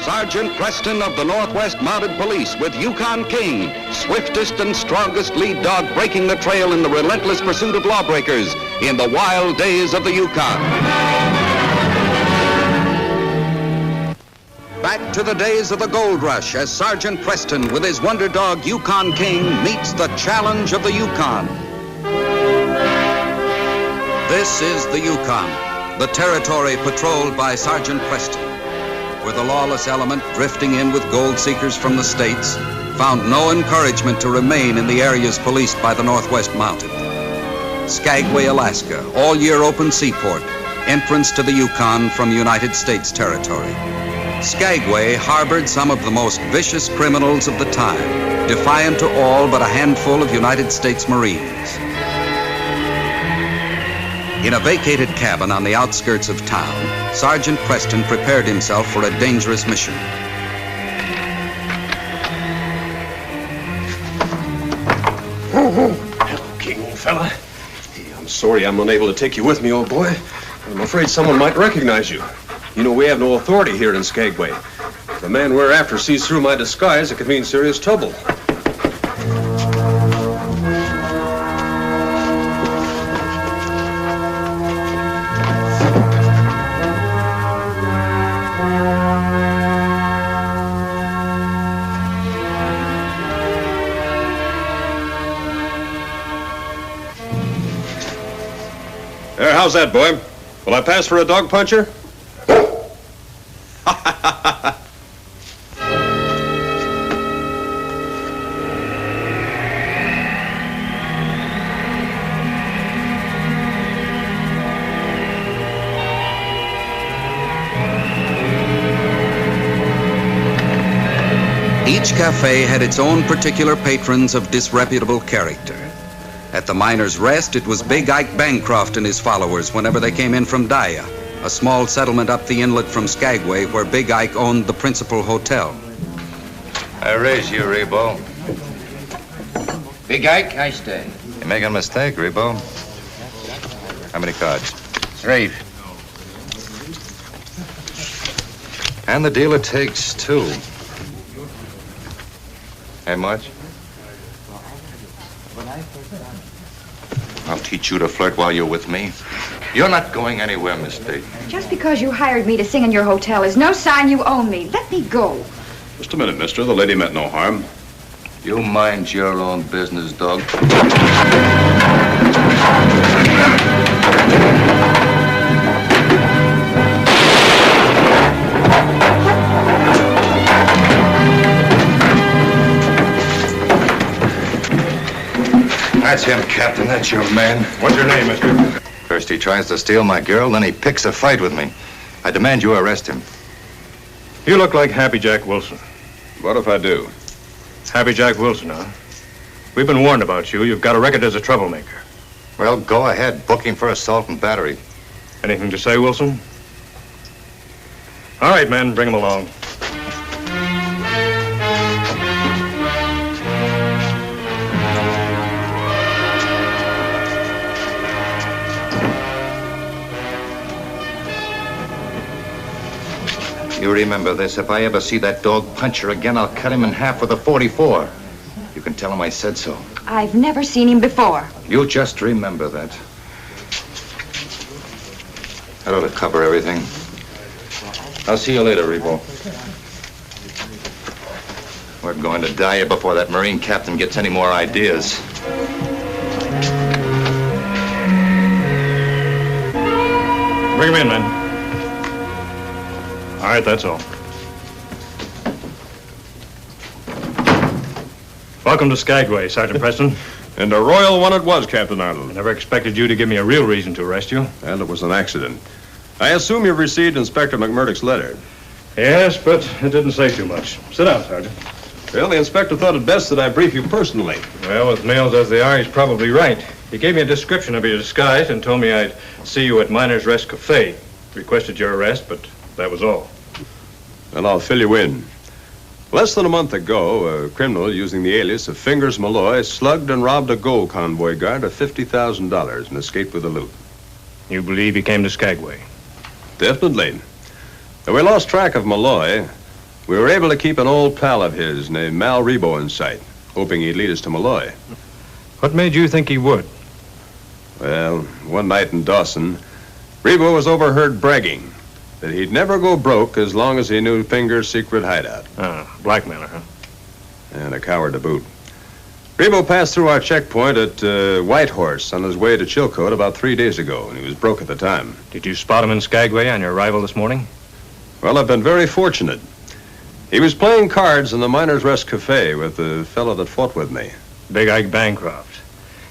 Sergeant Preston of the Northwest Mounted Police with Yukon King, swiftest and strongest lead dog breaking the trail in the relentless pursuit of lawbreakers in the wild days of the Yukon. Back to the days of the gold rush as Sergeant Preston with his wonder dog Yukon King meets the challenge of the Yukon. This is the Yukon, the territory patrolled by Sergeant Preston, where the lawless element drifting in with gold seekers from the States found no encouragement to remain in the areas policed by the Northwest Mounted. Skagway, Alaska, all-year open seaport, entrance to the Yukon from United States territory. Skagway harbored some of the most vicious criminals of the time, defiant to all but a handful of United States Marines. In a vacated cabin on the outskirts of town, Sergeant Preston prepared himself for a dangerous mission. Hello, King, old fella. Hey, I'm sorry I'm unable to take you with me, old boy. I'm afraid someone might recognize you. You know, we have no authority here in Skagway. If the man we're after sees through my disguise, it could mean serious trouble. There, how's that, boy? Will I pass for a dog puncher? Each cafe had its own particular patrons of disreputable character. At the Miners' Rest, it was Big Ike Bancroft and his followers whenever they came in from Daya, a small settlement up the inlet from Skagway where Big Ike owned the principal hotel. I raise you, Rebo. Big Ike, I stay. You're making a mistake, Rebo. How many cards? 3. And the dealer takes 2. How much? I'll teach you to flirt while you're with me. You're not going anywhere, Miss Dayton. Just because you hired me to sing in your hotel is no sign you own me. Let me go. Just a minute, mister. The lady meant no harm. You mind your own business, dog. That's him, Captain. That's your man. What's your name, mister? First he tries to steal my girl, then he picks a fight with me. I demand you arrest him. You look like Happy Jack Wilson. What if I do? Happy Jack Wilson, huh? We've been warned about you. You've got a record as a troublemaker. Well, go ahead. Book him for assault and battery. Anything to say, Wilson? All right, men, bring him along. You remember this. If I ever see that dog puncher again, I'll cut him in half with a .44. You can tell him I said so. I've never seen him before. You just remember that. That ought to cover everything. I'll see you later, Rebo. We're going to die before that Marine captain gets any more ideas. Bring him in, men. All right, that's all. Welcome to Skagway, Sergeant Preston. And a royal one it was, Captain Arnold. I never expected you to give me a real reason to arrest you. And it was an accident. I assume you've received Inspector McMurdoch's letter. Yes, but it didn't say too much. Sit down, Sergeant. Well, the inspector thought it best that I brief you personally. Well, with males as they are, he's probably right. He gave me a description of your disguise and told me I'd see you at Miners' Rest Cafe. Requested your arrest, but that was all. And I'll fill you in. Less than a month ago, a criminal using the alias of Fingers Malloy slugged and robbed a gold convoy guard of $50,000 and escaped with the loot. You believe he came to Skagway? Definitely. Though we lost track of Malloy, we were able to keep an old pal of his named Mal Rebo in sight, hoping he'd lead us to Malloy. What made you think he would? Well, one night in Dawson, Rebo was overheard bragging that he'd never go broke as long as he knew Finger's secret hideout. Blackmailer, huh? And a coward to boot. Rebo passed through our checkpoint at Whitehorse on his way to Chilcote about 3 days ago, and he was broke at the time. Did you spot him in Skagway on your arrival this morning? Well, I've been very fortunate. He was playing cards in the Miners' Rest Cafe with the fellow that fought with me. Big Ike Bancroft.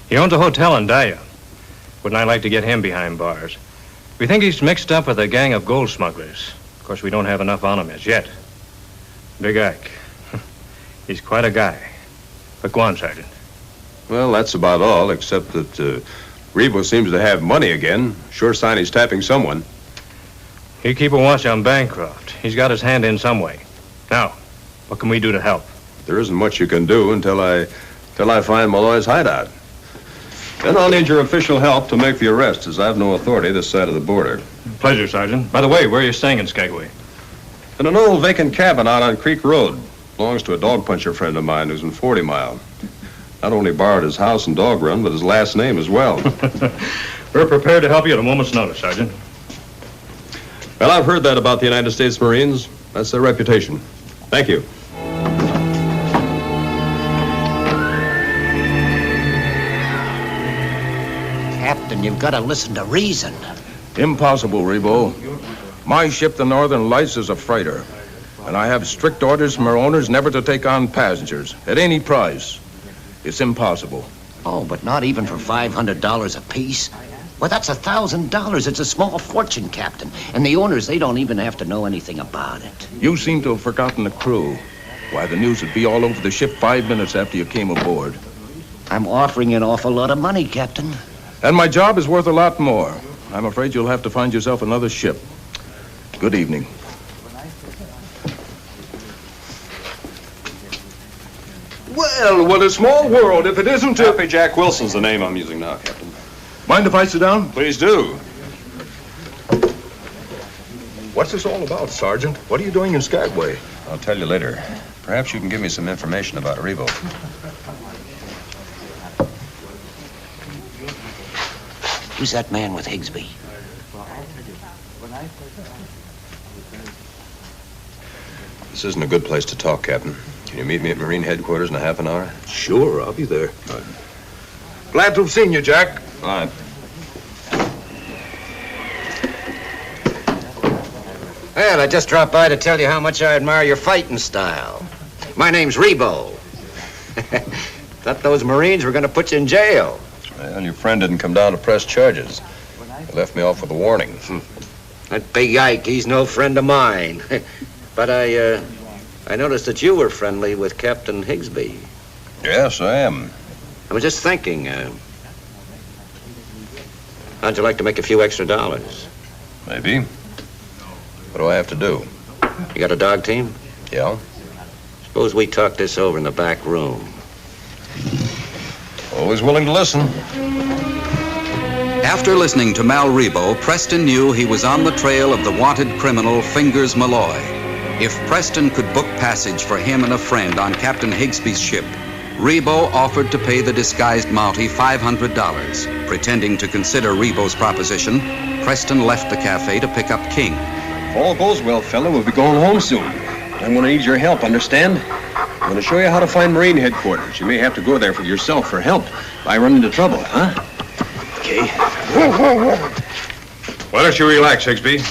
He owns a hotel in Daya. Wouldn't I like to get him behind bars? We think he's mixed up with a gang of gold smugglers. Of course, we don't have enough on him as yet. Big Ike. He's quite a guy. But go on, Sergeant. Well, that's about all, except that Rebo seems to have money again. Sure sign he's tapping someone. You keep a watch on Bancroft. He's got his hand in some way. Now, what can we do to help? There isn't much you can do until I find Malloy's hideout. Then I'll need your official help to make the arrest, as I have no authority this side of the border. Pleasure, Sergeant. By the way, where are you staying in Skagway? In an old vacant cabin out on Creek Road. Belongs to a dog puncher friend of mine who's in 40 Mile. Not only borrowed his house and dog run, but his last name as well. We're prepared to help you at a moment's notice, Sergeant. Well, I've heard that about the United States Marines. That's their reputation. Thank you. Captain, you've got to listen to reason. Impossible, Rebo. My ship, the Northern Lights, is a freighter. And I have strict orders from our owners never to take on passengers at any price. It's impossible. Oh, but not even for $500 apiece? Well, that's $1,000. It's a small fortune, Captain. And the owners, they don't even have to know anything about it. You seem to have forgotten the crew. Why, the news would be all over the ship 5 minutes after you came aboard. I'm offering an awful lot of money, Captain. And my job is worth a lot more. I'm afraid you'll have to find yourself another ship. Good evening. Well, what a small world if it isn't Happy Jack Wilson's the name I'm using now, Captain. Mind if I sit down? Please do. What's this all about, Sergeant? What are you doing in Skagway? I'll tell you later. Perhaps you can give me some information about Rebo. Who's that man with Higsby? This isn't a good place to talk, Captain. Can you meet me at Marine headquarters in a half an hour? Sure, I'll be there. Glad to have seen you, Jack. All right. Well, I just dropped by to tell you how much I admire your fighting style. My name's Rebo. Thought those Marines were going to put you in jail. Well, your friend didn't come down to press charges. He left me off with a warning. That big Ike, he's no friend of mine. But I noticed that you were friendly with Captain Higsby. Yes, I am. I was just thinking, how'd you like to make a few extra dollars? Maybe. What do I have to do? You got a dog team? Yeah. Suppose we talk this over in the back room. Always willing to listen. After listening to Mal Rebo, Preston knew he was on the trail of the wanted criminal Fingers Malloy. If Preston could book passage for him and a friend on Captain Higsby's ship, Rebo offered to pay the disguised Mountie $500. Pretending to consider Rebo's proposition, Preston left the cafe to pick up King. If all goes well, fella, we'll be going home soon. I'm going to need your help, understand? I'm going to show you how to find Marine headquarters. You may have to go there for yourself for help if I run into trouble, huh? Okay. Why don't you relax, Higsby?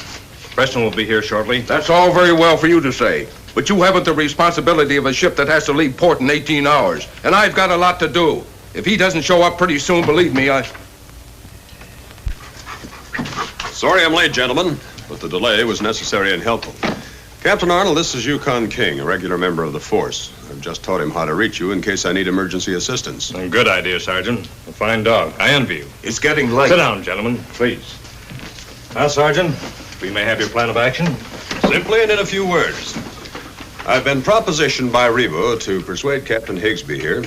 Preston will be here shortly. That's all very well for you to say. But you haven't the responsibility of a ship that has to leave port in 18 hours. And I've got a lot to do. If he doesn't show up pretty soon, believe me, Sorry I'm late, gentlemen, but the delay was necessary and helpful. Captain Arnold, this is Yukon King, a regular member of the force. I've just taught him how to reach you in case I need emergency assistance. A good idea, Sergeant. A fine dog. I envy you. It's getting late. Sit down, gentlemen, please. Now, Sergeant, we may have your plan of action. Simply and in a few words. I've been propositioned by Rebo to persuade Captain Higsby here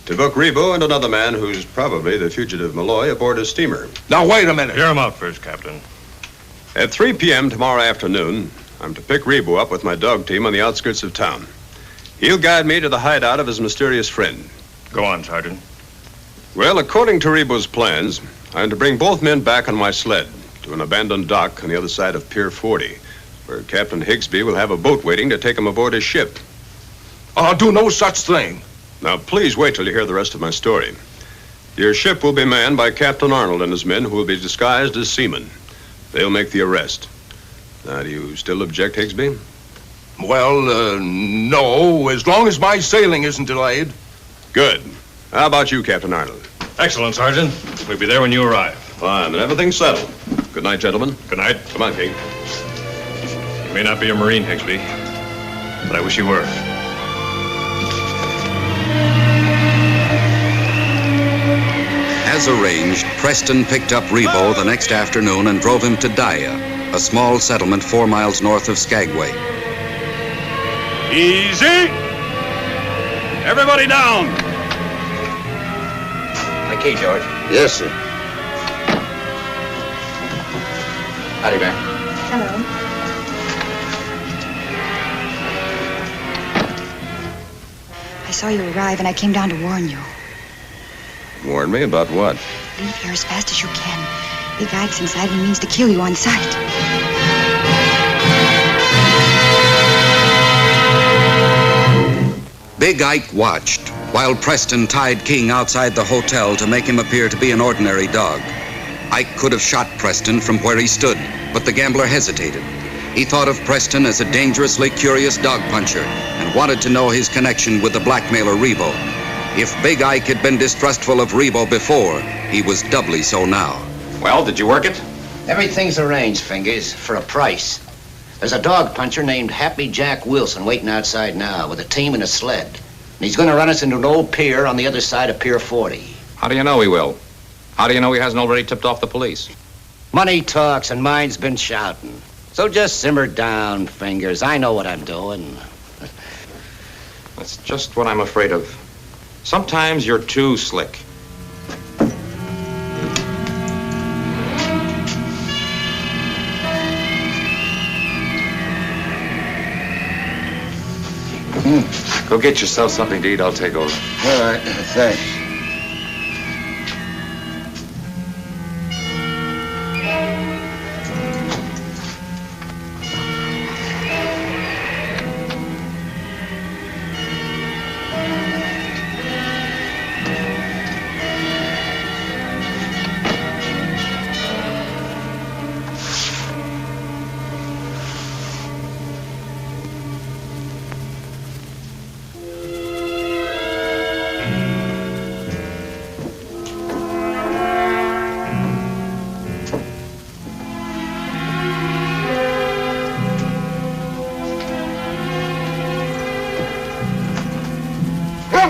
to book Rebo and another man who's probably the fugitive Malloy aboard his steamer. Now, wait a minute. Hear him out first, Captain. At 3 p.m. tomorrow afternoon, I'm to pick Rebo up with my dog team on the outskirts of town. He'll guide me to the hideout of his mysterious friend. Go on, Sergeant. Well, according to Rebo's plans, I'm to bring both men back on my sled to an abandoned dock on the other side of Pier 40, where Captain Higsby will have a boat waiting to take him aboard his ship. I'll do no such thing. Now, please wait till you hear the rest of my story. Your ship will be manned by Captain Arnold and his men, who will be disguised as seamen. They'll make the arrest. Now, do you still object, Higsby? Well, no, as long as my sailing isn't delayed. Good. How about you, Captain Arnold? Excellent, Sergeant. We'll be there when you arrive. Fine, then everything's settled. Good night, gentlemen. Good night. Come on, King. You may not be a Marine, Higsby, but I wish you were. As arranged, Preston picked up Rebo the next afternoon and drove him to Daya, a small settlement 4 miles north of Skagway. Easy! Everybody down! Okay, George. Yes, sir. Howdy, Bear. Hello. I saw you arrive and I came down to warn you. Warn me about what? Leave here as fast as you can. Big Ike's inside and means to kill you on sight. Big Ike watched while Preston tied King outside the hotel to make him appear to be an ordinary dog. Ike could have shot Preston from where he stood, but the gambler hesitated. He thought of Preston as a dangerously curious dog puncher and wanted to know his connection with the blackmailer Rebo. If Big Ike had been distrustful of Rebo before, he was doubly so now. Well, did you work it? Everything's arranged, Fingers, for a price. There's a dog puncher named Happy Jack Wilson waiting outside now with a team and a sled. And he's going to run us into an old pier on the other side of Pier 40. How do you know he will? How do you know he hasn't already tipped off the police? Money talks and mine's been shouting. So just simmer down, Fingers. I know what I'm doing. That's just what I'm afraid of. Sometimes you're too slick. Go get yourself something to eat. I'll take over. All right, thanks.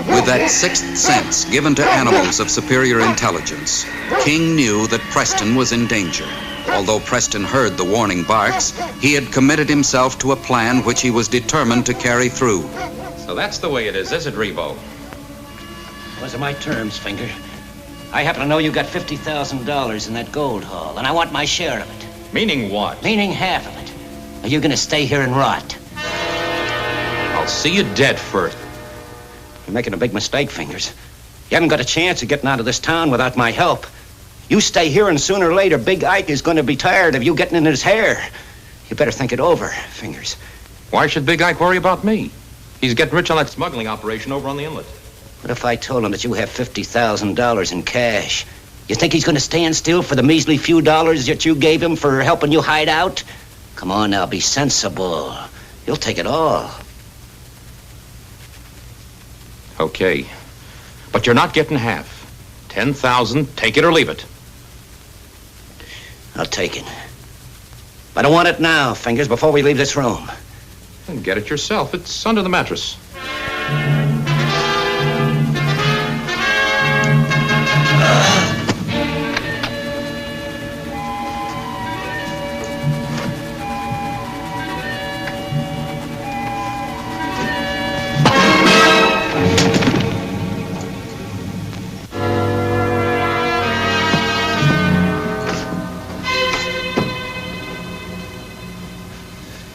With that sixth sense given to animals of superior intelligence, King knew that Preston was in danger. Although Preston heard the warning barks, he had committed himself to a plan which he was determined to carry through. So that's the way it is it, Rebo? Those are my terms, Finger. I happen to know you got $50,000 in that gold haul, and I want my share of it. Meaning what? Meaning half of it. Are you going to stay here and rot? I'll see you dead first. You're making a big mistake, Fingers. You haven't got a chance of getting out of this town without my help. You stay here, and sooner or later, Big Ike is going to be tired of you getting in his hair. You better think it over, Fingers. Why should Big Ike worry about me? He's getting rich on that smuggling operation over on the inlet. What if I told him that you have $50,000 in cash? You think he's going to stand still for the measly few dollars that you gave him for helping you hide out? Come on now, be sensible. You'll take it all. Okay. But you're not getting half. 10,000, take it or leave it. I'll take it. But I want it now, Fingers, before we leave this room. Then get it yourself. It's under the mattress.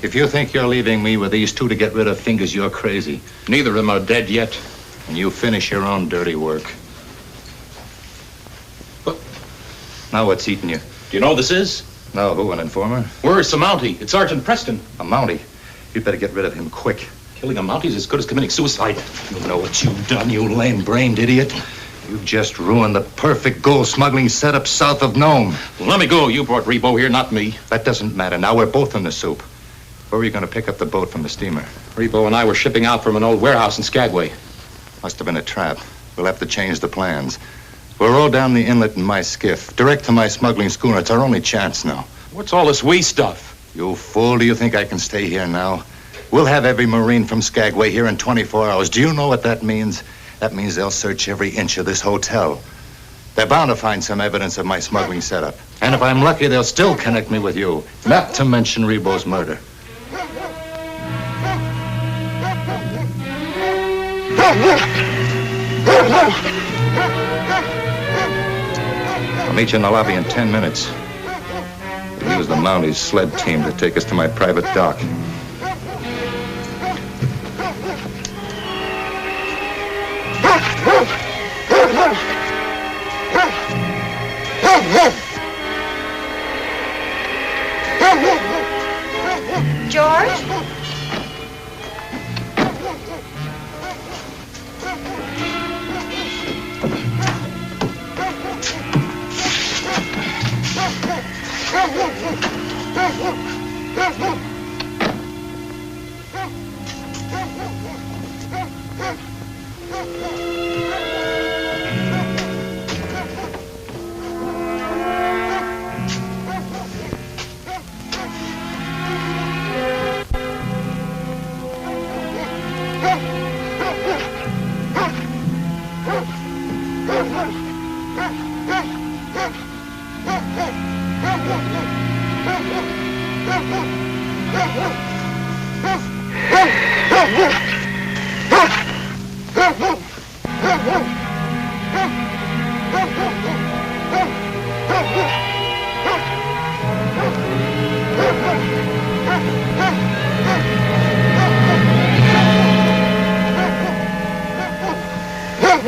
If you think you're leaving me with these two to get rid of Fingers, you're crazy. Neither of them are dead yet. And you finish your own dirty work. What? Now what's eating you? Do you know who this is? No, who, an informer? Where's a Mountie? It's Sergeant Preston. A Mountie? You'd better get rid of him quick. Killing a Mountie is as good as committing suicide. You know what you've done, you lame-brained idiot? You've just ruined the perfect gold smuggling setup south of Nome. Well, let me go. You brought Rebo here, not me. That doesn't matter. Now we're both in the soup. Where are you going to pick up the boat from the steamer? Rebo and I were shipping out from an old warehouse in Skagway. Must have been a trap. We'll have to change the plans. We'll roll down the inlet in my skiff, direct to my smuggling schooner. It's our only chance now. What's all this we stuff? You fool, do you think I can stay here now? We'll have every Marine from Skagway here in 24 hours. Do you know what that means? That means they'll search every inch of this hotel. They're bound to find some evidence of my smuggling setup. And if I'm lucky, they'll still connect me with you. Not to mention Rebo's murder. I'll meet you in the lobby in 10 minutes. We'll use the Mountie's sled team to take us to my private dock. George?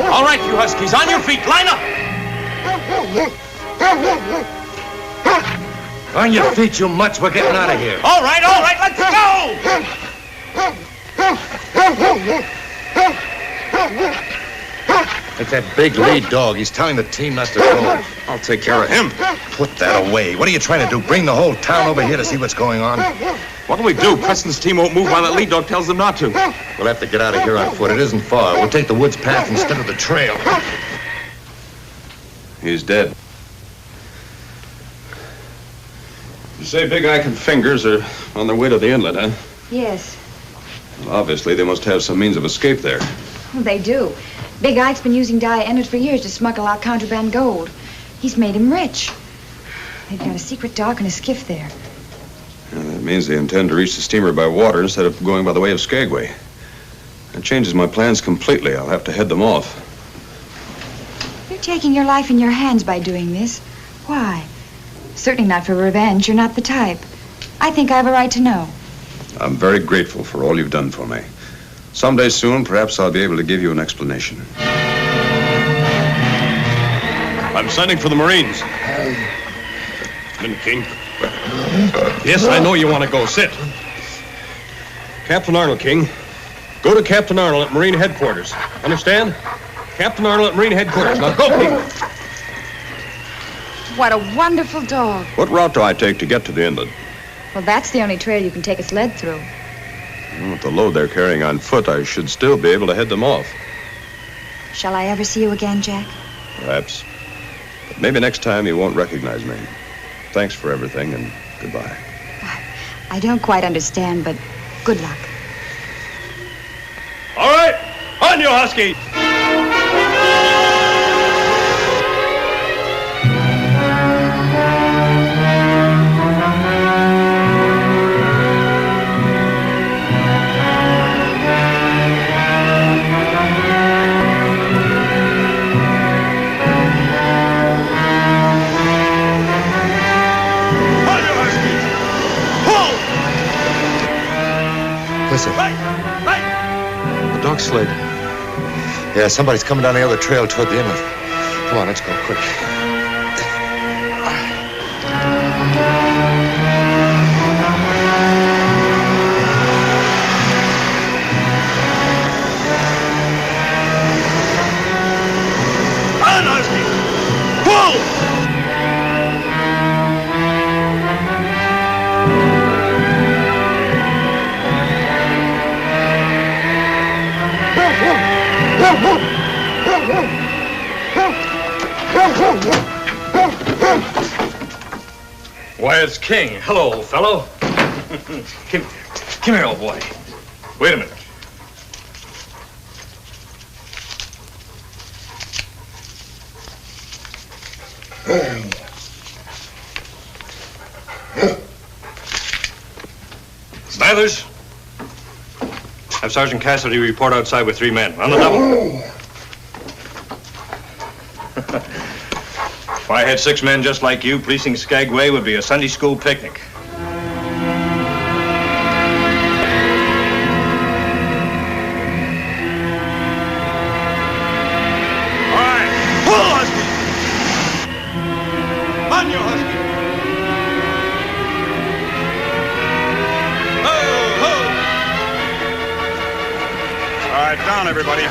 All right, you Huskies, on your feet, line up! On your feet, you mutts. We're getting out of here. All right, let's go! It's that big lead dog. He's telling the team not to go. I'll take care of him. Put that away. What are you trying to do? Bring the whole town over here to see what's going on? What'll we do? Preston's team won't move while that lead dog tells them not to. We'll have to get out of here on foot. It isn't far. We'll take the woods path instead of the trail. He's dead. You say Big Ike and Fingers are on their way to the inlet, huh? Yes. Well, obviously, they must have some means of escape there. Well, they do. Big Ike's been using Dia Emmett for years to smuggle out contraband gold. He's made him rich. They've got a secret dock and a skiff there. Yeah, that means they intend to reach the steamer by water instead of going by the way of Skagway. That changes my plans completely. I'll have to head them off. You're taking your life in your hands by doing this. Why? Certainly not for revenge. You're not the type. I think I have a right to know. I'm very grateful for all you've done for me. Someday soon, perhaps I'll be able to give you an explanation. I'm sending for the Marines. King. Yes, I know you want to go. Sit. Captain Arnold, King. Go to Captain Arnold at Marine Headquarters. Understand? Captain Arnold at Marine Headquarters. Now go, King. What a wonderful dog. What route do I take to get to the inlet? Well, that's the only trail you can take a sled through. Well, with the load they're carrying on foot, I should still be able to head them off. Shall I ever see you again, Jack? Perhaps. But maybe next time you won't recognize me. Thanks for everything, and goodbye. I don't quite understand, but good luck. All right. On you, Husky. Professor. The dog sled. Yeah, somebody's coming down the other trail toward the inlet. Come on, let's go, quick. Why, it's King. Hello, old fellow. Come here, old boy. Wait a minute. Smathers, have Sergeant Cassidy report outside with 3 men. On the double. If I had 6 men just like you, policing Skagway would be a Sunday school picnic. All right. Pull, Husky! On you, Husky! Ho, ho! All right, down, everybody.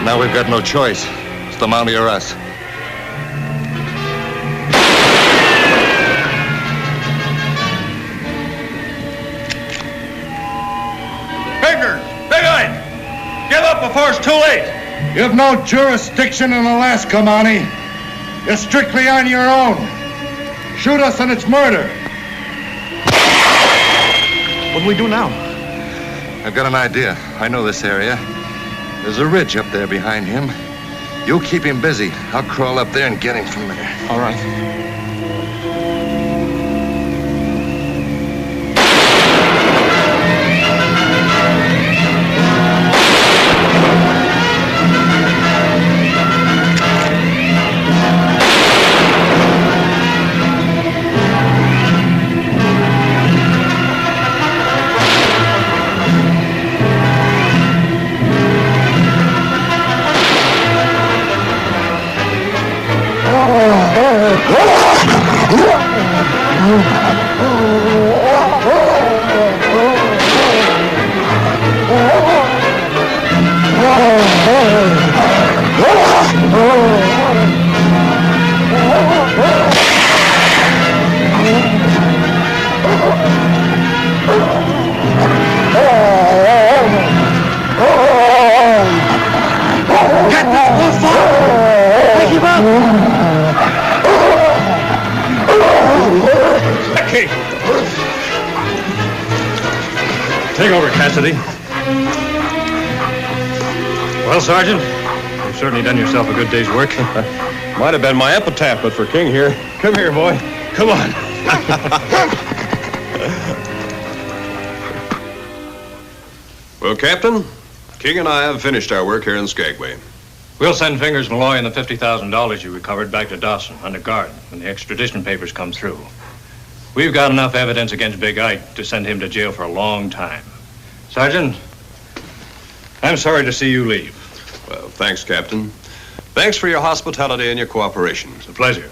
Now we've got no choice. It's the Mountie or us. Fingers! Big-eyed! Give up before it's too late! You've no jurisdiction in Alaska, Mountie. You're strictly on your own. Shoot us and it's murder. What do we do now? I've got an idea. I know this area. There's a ridge up there behind him. You keep him busy. I'll crawl up there and get him from there. All right. Take over, Cassidy. Well, Sergeant, you've certainly done yourself a good day's work. Might have been my epitaph, but for King here. Come here, boy. Come on. Well, Captain, King and I have finished our work here in Skagway. We'll send Fingers Malloy and the $50,000 you recovered back to Dawson under guard when the extradition papers come through. We've got enough evidence against Big Ike to send him to jail for a long time. Sergeant, I'm sorry to see you leave. Well, thanks, Captain. Thanks for your hospitality and your cooperation. It's a pleasure.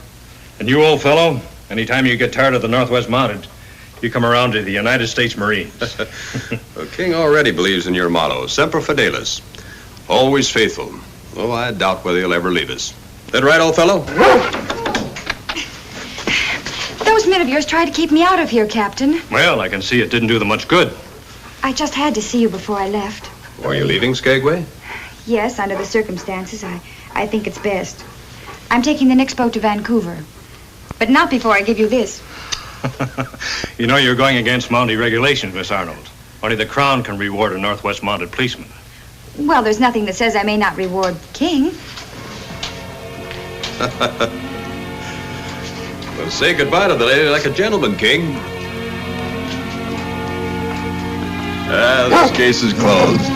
And you, old fellow, anytime you get tired of the Northwest Mounted, you come around to the United States Marines. Well, King already believes in your motto, Semper Fidelis. Always faithful, though I doubt whether he'll ever leave us. That right, old fellow? Those men of yours tried to keep me out of here, Captain. Well, I can see it didn't do them much good. I just had to see you before I left. Are you leaving Skagway? Yes, under the circumstances, I think it's best. I'm taking the next boat to Vancouver. But not before I give you this. You know you're going against Mountie regulations, Miss Arnold. Only the Crown can reward a Northwest Mounted policeman. Well, there's nothing that says I may not reward King. Well, say goodbye to the lady like a gentleman, King. This case is closed.